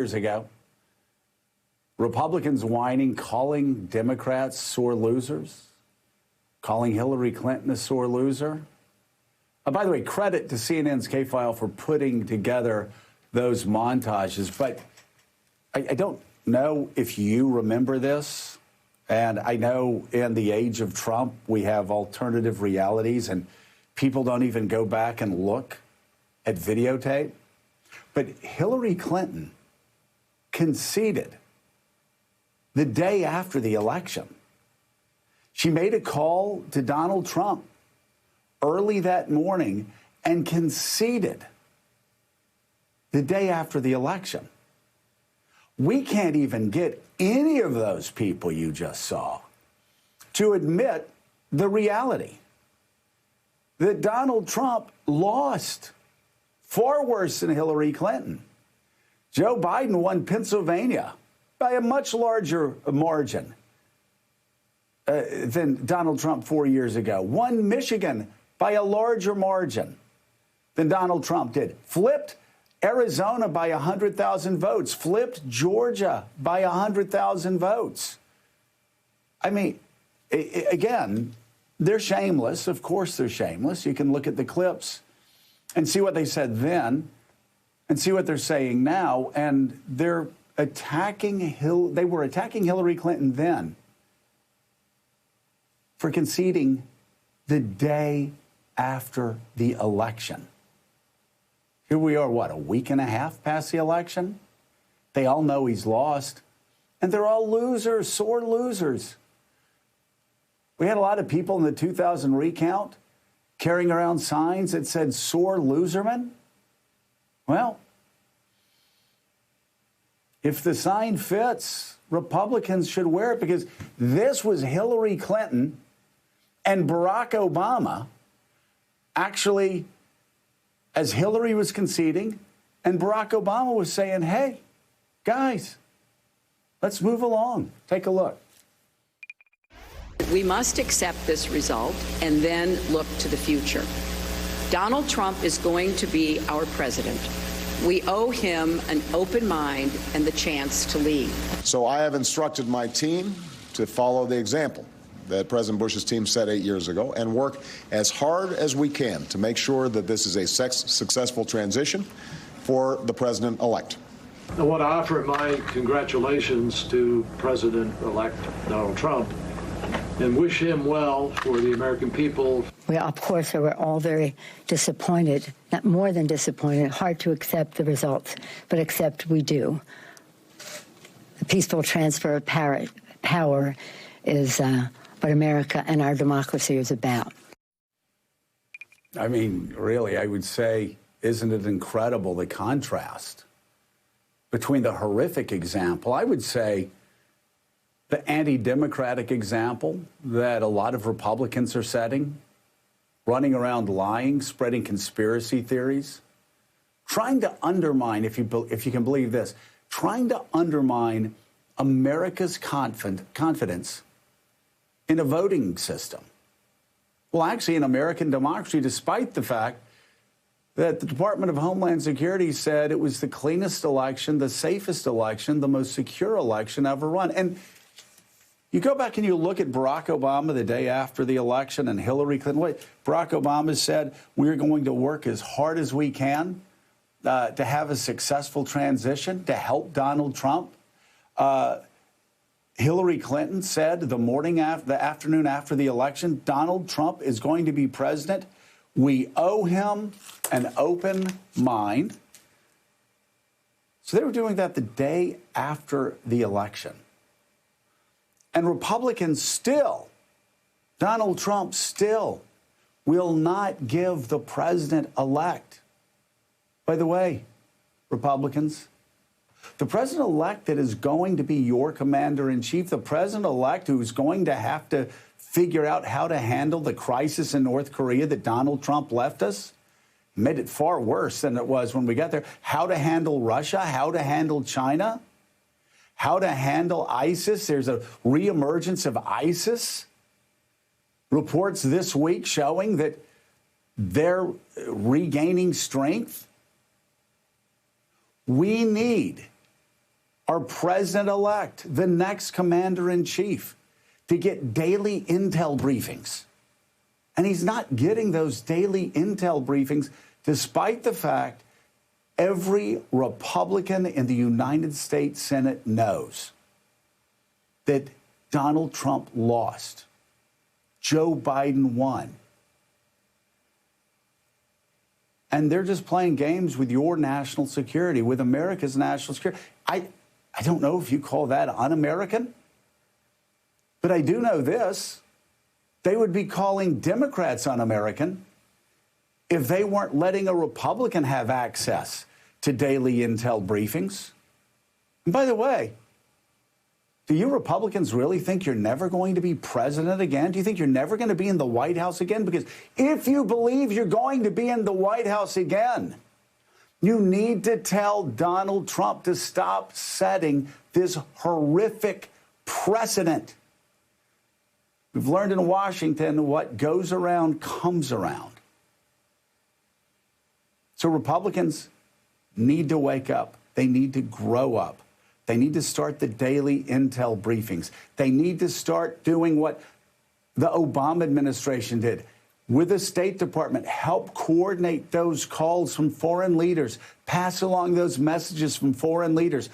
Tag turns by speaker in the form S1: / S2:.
S1: years ago. Republicans whining, calling Democrats sore losers, calling Hillary Clinton a sore loser. By the way, credit to CNN's K-File for putting together those montages. But I don't know if you remember this. And I know in the age of Trump, we have alternative realities and people don't even go back and look at videotape. But Hillary Clinton conceded the day after the election. She made a call to Donald Trump early that morning and conceded the day after the election. We can't even get any of those people you just saw to admit the reality that Donald Trump lost far worse than Hillary Clinton. Joe Biden won Pennsylvania by a much larger margin than Donald Trump 4 years ago. Won Michigan by a larger margin than Donald Trump did. Flipped Arizona by 100,000 votes. Flipped Georgia by 100,000 votes. I mean, again, they're shameless. Of course they're shameless. You can look at the clips and see what they said then and see what they're saying now. And they're attacking they were attacking Hillary Clinton then for conceding the day after the election. Here we are, what, a week and a half past the election? They all know he's lost, and they're all losers, sore losers. We had a lot of people in the 2000 recount carrying around signs that said sore loserman. Well, if the sign fits, Republicans should wear it, because this was Hillary Clinton and Barack Obama actually, as Hillary was conceding and Barack Obama was saying, hey, guys, let's move along. Take a look.
S2: We must accept this result and then look to the future. Donald Trump is going to be our president. We owe him an open mind and the chance to lead.
S3: So I have instructed my team to follow the example that President Bush's team set 8 years ago and work as hard as we can to make sure that this is a successful transition for the president-elect.
S4: I want to offer my congratulations to President-elect Donald Trump and wish him well for the American people.
S5: We, of course, were all very disappointed, not more than disappointed, hard to accept the results, but accept we do. The peaceful transfer of power is what America and our democracy is about.
S1: I mean, really, I would say, isn't it incredible, the contrast between the horrific example, I would say, the anti-democratic example that a lot of Republicans are setting, running around lying, spreading conspiracy theories, trying to undermine, if you can believe this, trying to undermine America's confidence in a voting system. Well, actually, in American democracy, despite the fact that the Department of Homeland Security said it was the cleanest election, the safest election, the most secure election ever run. And you go back and you look at Barack Obama the day after the election and Hillary Clinton. Barack Obama said, we're going to work as hard as we can to have a successful transition, to help Donald Trump. Hillary Clinton said the afternoon after the election, Donald Trump is going to be president. We owe him an open mind. So they were doing that the day after the election. And Republicans still, Donald Trump still, will not give the president-elect. By the way, Republicans, the president-elect that is going to be your commander-in-chief, the president-elect who's going to have to figure out how to handle the crisis in North Korea that Donald Trump left us, made it far worse than it was when we got there, how to handle Russia, how to handle China, how to handle ISIS. There's a reemergence of ISIS. Reports this week showing that they're regaining strength. We need our president-elect, the next commander-in-chief, to get daily intel briefings. And he's not getting those daily intel briefings despite the fact every Republican in the United States Senate knows that Donald Trump lost. Joe Biden won. And they're just playing games with your national security, with America's national security. I don't know if you call that un-American, but I do know this. They would be calling Democrats un-American if they weren't letting a Republican have access to daily intel briefings. And by the way, do you Republicans really think you're never going to be president again? Do you think you're never going to be in the White House again? Because if you believe you're going to be in the White House again, you need to tell Donald Trump to stop setting this horrific precedent. We've learned in Washington what goes around comes around. So Republicans need to wake up. They need to grow up. They need to start the daily intel briefings. They need to start doing what the Obama administration did with the State Department. Help coordinate those calls from foreign leaders. Pass along those messages from foreign leaders.